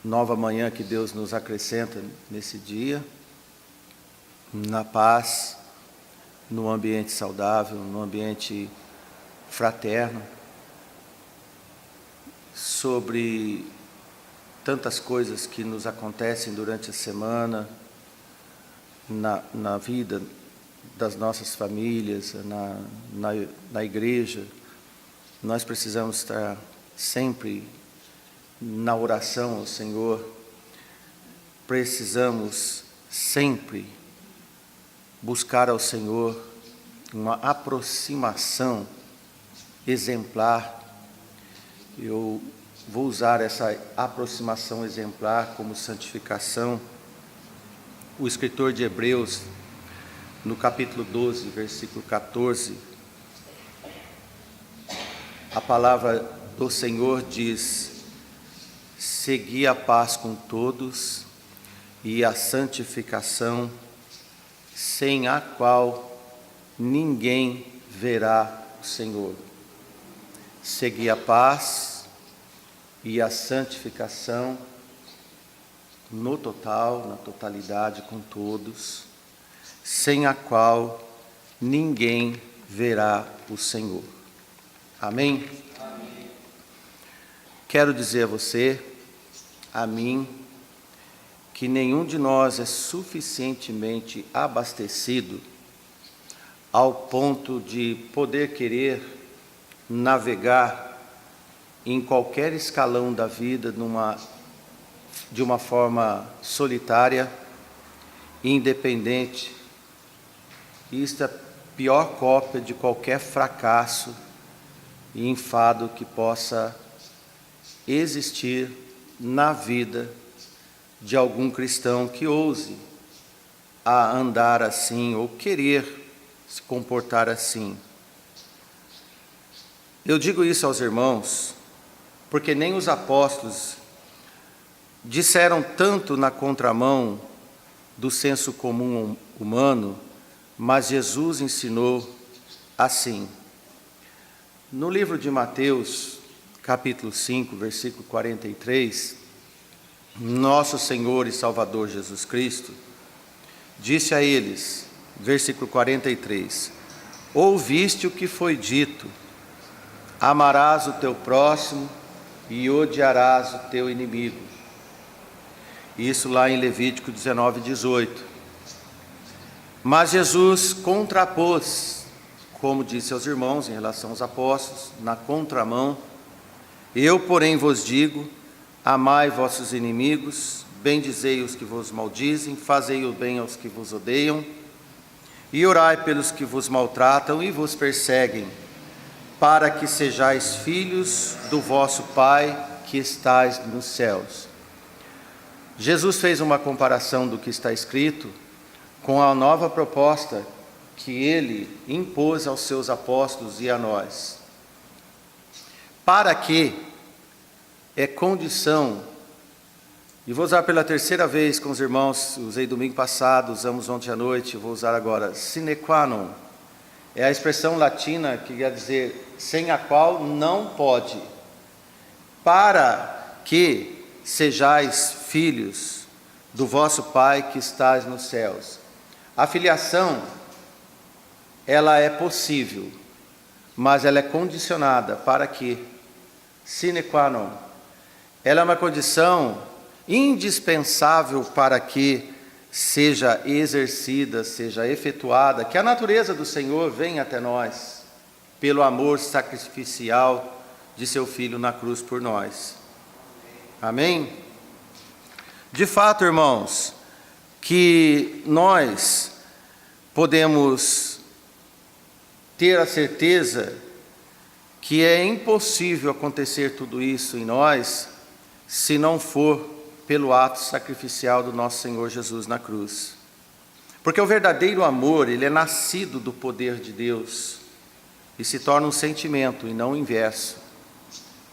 nova manhã que Deus nos acrescenta nesse dia, na paz, no ambiente saudável, no ambiente fraterno, sobre tantas coisas que nos acontecem durante a semana, na vida das nossas famílias, na igreja. Nós precisamos estar sempre na oração ao Senhor, precisamos sempre buscar ao Senhor uma aproximação exemplar. Eu vou usar essa aproximação exemplar como santificação. O escritor de Hebreus, no capítulo 12, versículo 14, a palavra do Senhor diz: segui a paz com todos e a santificação, sem a qual ninguém verá o Senhor. Segui a paz e a santificação no total, na totalidade, com todos, sem a qual ninguém verá o Senhor. Amém? Amém. Quero dizer a você, a mim, que nenhum de nós é suficientemente abastecido ao ponto de poder querer navegar em qualquer escalão da vida de uma forma solitária, independente. Isto é a pior cópia de qualquer fracasso e enfado que possa existir na vida de algum cristão que ouse a andar assim ou querer se comportar assim. Eu digo isso aos irmãos porque nem os apóstolos disseram tanto na contramão do senso comum humano, mas Jesus ensinou assim. No livro de Mateus, capítulo 5, versículo 43, nosso Senhor e Salvador Jesus Cristo disse a eles, versículo 43, ouviste o que foi dito, amarás o teu próximo e odiarás o teu inimigo. Isso lá em Levítico 19, 18. Mas Jesus contrapôs, como disse aos irmãos em relação aos apóstolos, na contramão: eu, porém, vos digo, amai vossos inimigos, bendizei os que vos maldizem, fazei o bem aos que vos odeiam, e orai pelos que vos maltratam e vos perseguem, para que sejais filhos do vosso Pai que estais nos céus. Jesus fez uma comparação do que está escrito com a nova proposta que ele impôs aos seus apóstolos e a nós. Para que é condição, e vou usar pela terceira vez com os irmãos, usei domingo passado, usamos ontem à noite, vou usar agora, sine qua non. É a expressão latina que quer dizer sem a qual não pode. Para que sejais filhos do vosso Pai que estás nos céus. A filiação, ela é possível, mas ela é condicionada para que, sine qua non, ela é uma condição indispensável para que seja exercida, seja efetuada, que a natureza do Senhor venha até nós, pelo amor sacrificial de seu Filho na cruz por nós. Amém? De fato, irmãos, que nós podemos ter a certeza que é impossível acontecer tudo isso em nós se não for pelo ato sacrificial do nosso Senhor Jesus na cruz. Porque o verdadeiro amor, ele é nascido do poder de Deus e se torna um sentimento e não o inverso.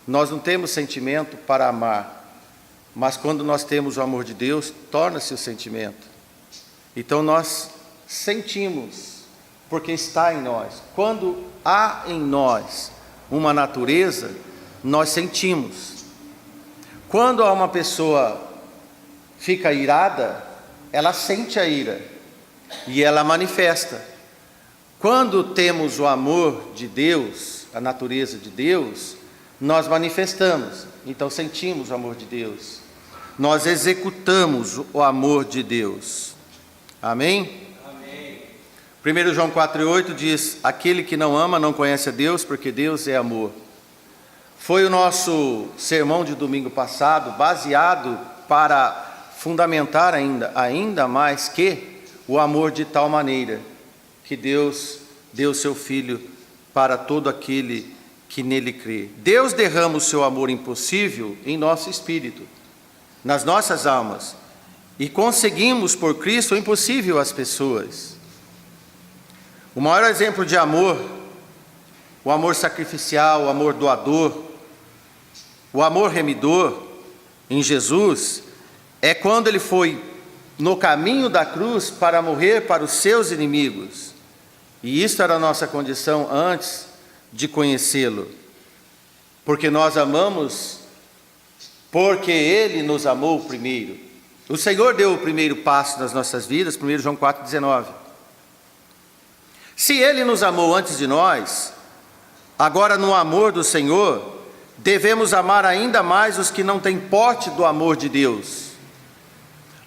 Nós não temos sentimento para amar, mas quando nós temos o amor de Deus, torna-se o sentimento. Então nós sentimos, porque está em nós. Quando há em nós uma natureza, nós sentimos. Quando uma pessoa fica irada, ela sente a ira e ela manifesta. Quando temos o amor de Deus, a natureza de Deus, nós manifestamos, então sentimos o amor de Deus. Nós executamos o amor de Deus. Amém? Amém. 1 João 4,8 diz: aquele que não ama não conhece a Deus, porque Deus é amor. Foi o nosso sermão de domingo passado, baseado para fundamentar ainda mais que o amor de tal maneira que Deus deu seu Filho para todo aquele que nele crê. Deus derrama o seu amor impossível em nosso espírito, nas nossas almas, e conseguimos por Cristo o impossível às pessoas. O maior exemplo de amor, o amor sacrificial, o amor doador, o amor remidor em Jesus, é quando ele foi no caminho da cruz para morrer para os seus inimigos. E isso era a nossa condição antes de conhecê-lo. Porque nós amamos, porque ele nos amou primeiro. O Senhor deu o primeiro passo nas nossas vidas, 1 João 4,19. Se ele nos amou antes de nós, agora no amor do Senhor, devemos amar ainda mais os que não têm porte do amor de Deus.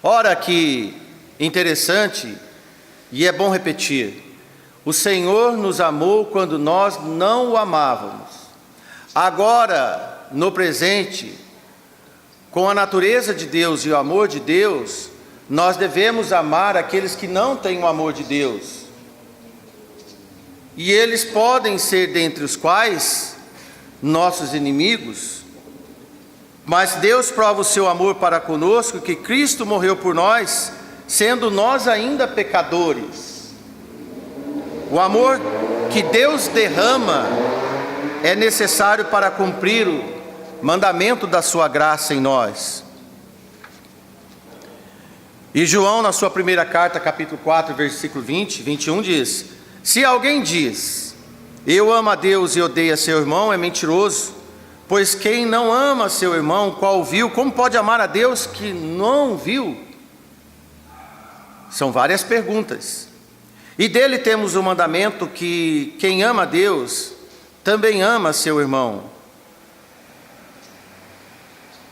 Ora, que interessante, e é bom repetir: o Senhor nos amou quando nós não o amávamos. Agora, no presente, com a natureza de Deus e o amor de Deus, nós devemos amar aqueles que não têm o amor de Deus. E eles podem ser dentre os quais nossos inimigos, mas Deus prova o seu amor para conosco, que Cristo morreu por nós, sendo nós ainda pecadores. O amor que Deus derrama é necessário para cumprir o mandamento da sua graça em nós. E João, na sua primeira carta, capítulo 4, versículo 20, 21, diz: se alguém diz, eu amo a Deus e odeio a seu irmão, é mentiroso, pois quem não ama seu irmão, qual viu, como pode amar a Deus que não viu? São várias perguntas. E dele temos o mandamento que quem ama a Deus, também ama seu irmão.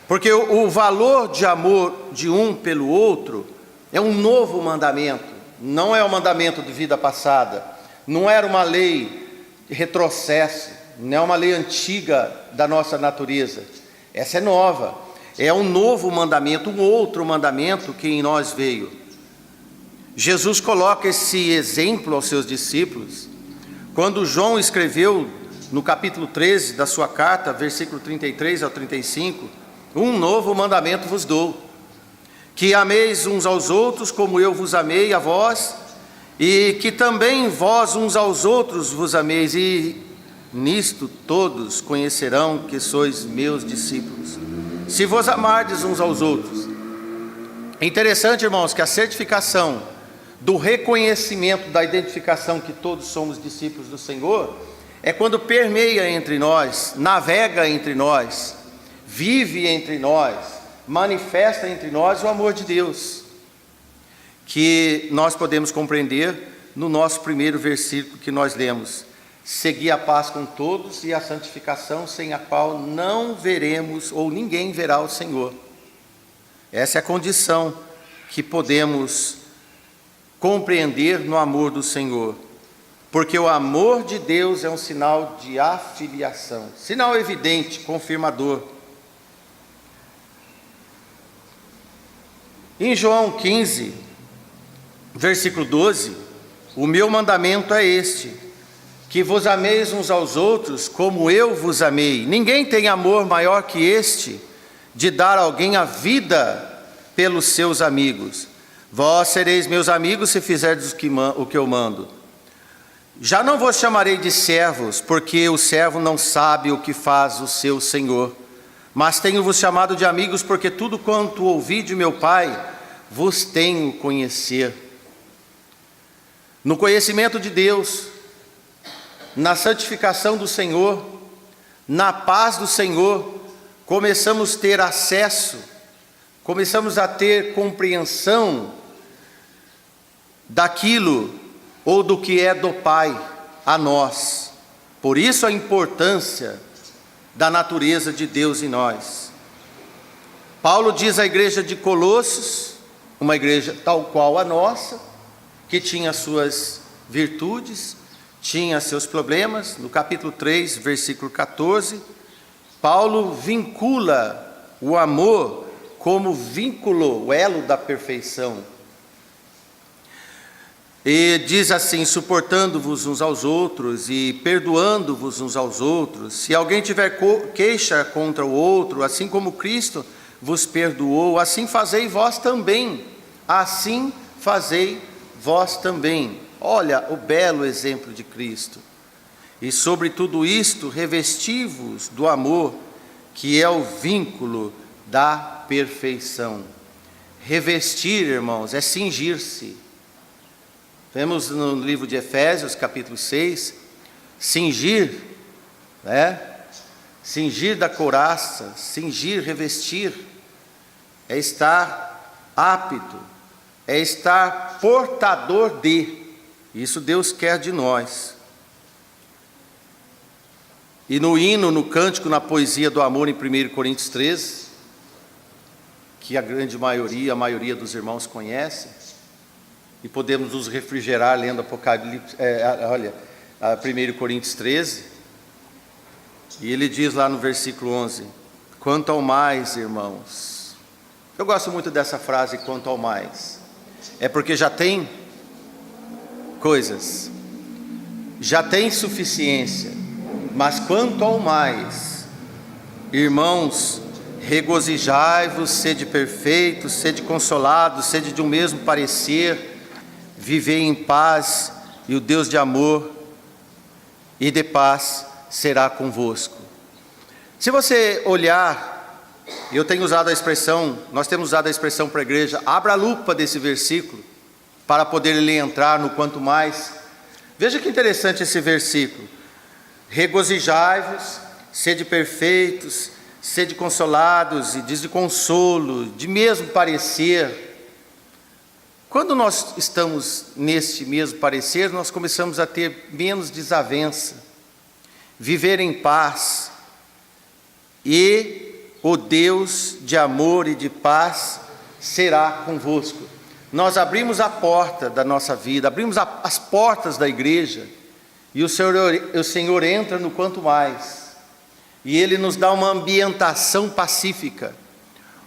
Porque o valor de amor de um pelo outro é um novo mandamento, não é o mandamento de vida passada, não era uma lei de retrocesso, não é uma lei antiga da nossa natureza, essa é nova, é um novo mandamento, um outro mandamento que em nós veio. Jesus coloca esse exemplo aos seus discípulos, quando João escreveu no capítulo 13 da sua carta, versículo 33 ao 35, um novo mandamento vos dou, que ameis uns aos outros como eu vos amei a vós, e que também vós uns aos outros vos ameis, e nisto todos conhecerão que sois meus discípulos, se vos amardes uns aos outros. É interessante, irmãos, que a certificação do reconhecimento da identificação que todos somos discípulos do Senhor é quando permeia entre nós, navega entre nós, vive entre nós, manifesta entre nós o amor de Deus, que nós podemos compreender no nosso primeiro versículo que nós lemos: segui a paz com todos e a santificação, sem a qual não veremos ou ninguém verá o Senhor. Essa é a condição que podemos compreender no amor do Senhor, porque o amor de Deus é um sinal de afiliação, sinal evidente, confirmador. Em João 15, versículo 12, o meu mandamento é este, que vos ameis uns aos outros como eu vos amei. Ninguém tem amor maior que este, de dar a alguém a vida pelos seus amigos. Vós sereis meus amigos se fizerdes o que eu mando. Já não vos chamarei de servos, porque o servo não sabe o que faz o seu senhor, mas tenho-vos chamado de amigos, porque tudo quanto ouvi de meu Pai vos tenho conhecer. No conhecimento de Deus, na santificação do Senhor, na paz do Senhor, começamos a ter acesso, começamos a ter compreensão daquilo ou do que é do Pai a nós. Por isso a importância da natureza de Deus em nós. Paulo diz à igreja de Colossos, uma igreja tal qual a nossa, que tinha suas virtudes, tinha seus problemas. No capítulo 3, versículo 14, Paulo vincula o amor como vínculo, o elo da perfeição. E diz assim: suportando-vos uns aos outros e perdoando-vos uns aos outros. Se alguém tiver queixa contra o outro, assim como Cristo vos perdoou, assim fazei vós também. Assim fazei vós também. Olha o belo exemplo de Cristo. E sobre tudo isto, revesti-vos do amor, que é o vínculo da perfeição. Revestir, irmãos, é cingir-se. Vemos no livro de Efésios, capítulo 6, cingir, cingir da couraça, cingir, revestir, é estar apto, é estar portador de. Isso Deus quer de nós. E no hino, no cântico, na poesia do amor, em 1 Coríntios 13, que a maioria dos irmãos conhece, e podemos nos refrigerar lendo Apocalipse, 1 Coríntios 13, e ele diz lá no versículo 11, quanto ao mais, irmãos. Eu gosto muito dessa frase, quanto ao mais. É porque já tem coisas, já tem suficiência, mas quanto ao mais, irmãos, regozijai-vos, sede perfeitos, sede consolados, sede de um mesmo parecer, vivei em paz, e o Deus de amor e de paz será convosco. Se você olhar, eu tenho usado a expressão, nós temos usado a expressão para a igreja, abra a lupa desse versículo, para poder ele entrar no quanto mais. Veja que interessante esse versículo. Regozijai-vos, sede perfeitos, sede consolados, e diz de consolo, de mesmo parecer. Quando nós estamos neste mesmo parecer, nós começamos a ter menos desavença, viver em paz, e o Deus de amor e de paz será convosco. Nós abrimos a porta da nossa vida, abrimos as portas da igreja, e o Senhor entra no quanto mais, e Ele nos dá uma ambientação pacífica,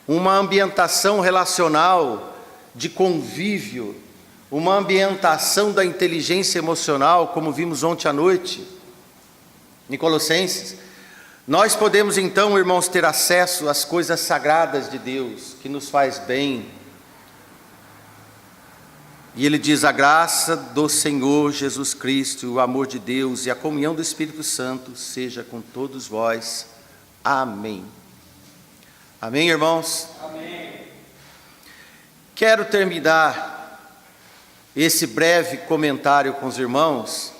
uma ambientação relacional, de convívio, uma ambientação da inteligência emocional, como vimos ontem à noite, em Colossenses. Nós podemos então, irmãos, ter acesso às coisas sagradas de Deus, que nos faz bem. E ele diz: a graça do Senhor Jesus Cristo, o amor de Deus e a comunhão do Espírito Santo seja com todos vós. Amém. Amém, irmãos? Amém. Quero terminar esse breve comentário com os irmãos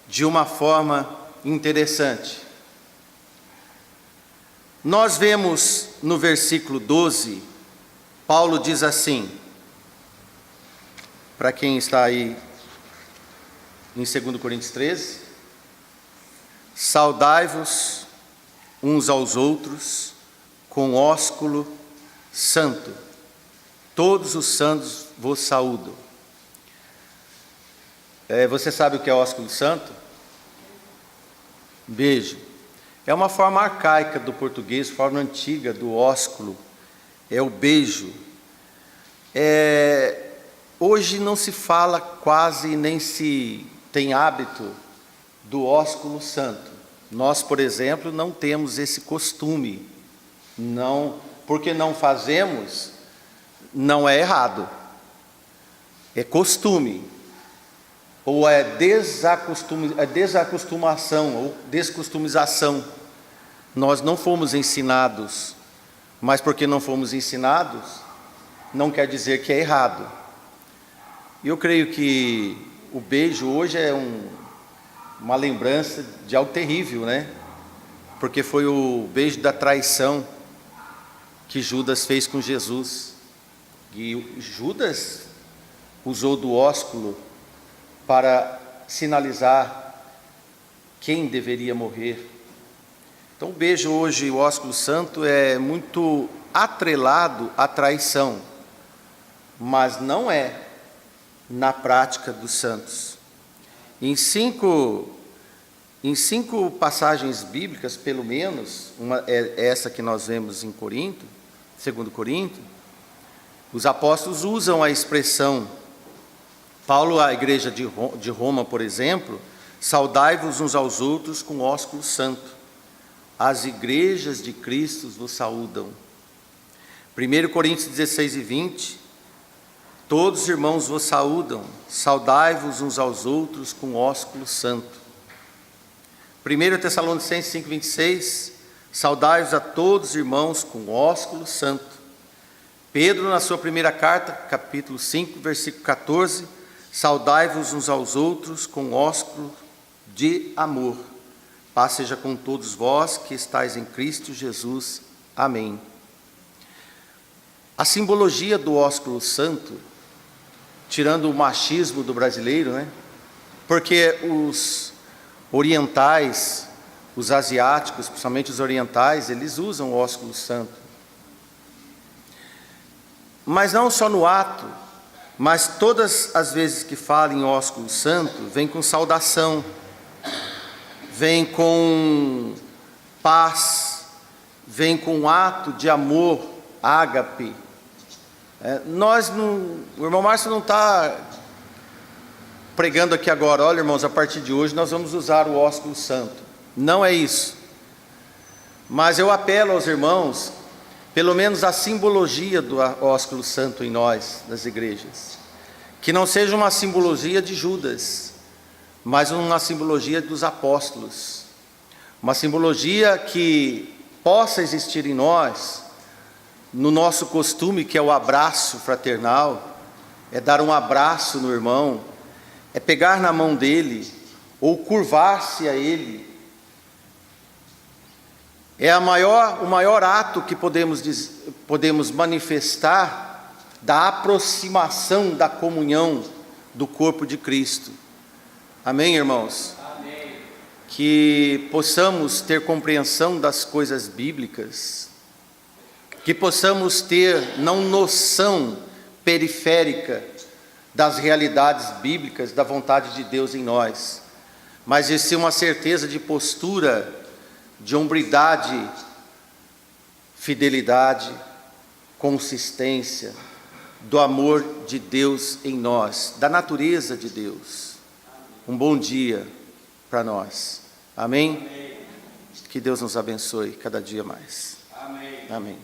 de uma forma interessante. Nós vemos no versículo 12, Paulo diz assim, para quem está aí em 2 Coríntios 13, saudai-vos uns aos outros com ósculo santo. Todos os santos vos saúdam. Você sabe o que é ósculo santo? Beijo. É uma forma arcaica do português, forma antiga do ósculo. É o beijo. Hoje não se fala quase, nem se tem hábito do ósculo santo. Nós, por exemplo, não temos esse costume. Não, porque não fazemos, não é errado. É costume. Ou é desacostumação, ou descostumização. Nós não fomos ensinados, mas porque não fomos ensinados, não quer dizer que é errado. E eu creio que o beijo hoje é uma lembrança de algo terrível, né? porque foi o beijo da traição que Judas fez com Jesus. E Judas usou do ósculo para sinalizar quem deveria morrer. Então o beijo hoje, o ósculo santo, é muito atrelado à traição, mas não é na prática dos santos. Em cinco passagens bíblicas, pelo menos, uma é essa que nós vemos em Corinto, 2 Coríntios, os apóstolos usam a expressão, Paulo, à igreja de Roma, por exemplo, saudai-vos uns aos outros com ósculo santo. As igrejas de Cristo vos saúdam. 1 Coríntios 16 e 20, todos os irmãos vos saúdam, saudai-vos uns aos outros com ósculo santo. 1 Tessalonicenses 5, 26, saudai-vos a todos os irmãos com ósculo santo. Pedro, na sua primeira carta, capítulo 5, versículo 14, saudai-vos uns aos outros com ósculo de amor. Paz seja com todos vós que estáis em Cristo Jesus. Amém. A simbologia do ósculo santo, tirando o machismo do brasileiro, né? Porque os orientais, os asiáticos, principalmente os orientais, eles usam o ósculo santo. Mas não só no ato, mas todas as vezes que fala em ósculo santo, vem com saudação, vem com paz, vem com ato de amor, ágape. O irmão Márcio não está pregando aqui agora, olha irmãos, a partir de hoje nós vamos usar o ósculo santo. Não é isso. Mas eu apelo aos irmãos, pelo menos a simbologia do ósculo santo em nós, nas igrejas. Que não seja uma simbologia de Judas, mas uma simbologia dos apóstolos. Uma simbologia que possa existir em nós, no nosso costume, que é o abraço fraternal, é dar um abraço no irmão, é pegar na mão dele, ou curvar-se a ele. É o maior ato que podemos manifestar da aproximação da comunhão do corpo de Cristo. Amém, irmãos? Amém. Que possamos ter compreensão das coisas bíblicas, que possamos ter não noção periférica das realidades bíblicas, da vontade de Deus em nós, mas esse uma certeza de postura, de hombridade, fidelidade, consistência, do amor de Deus em nós, da natureza de Deus. Um bom dia para nós. Amém? Amém. Que Deus nos abençoe cada dia mais. Amém. Amém.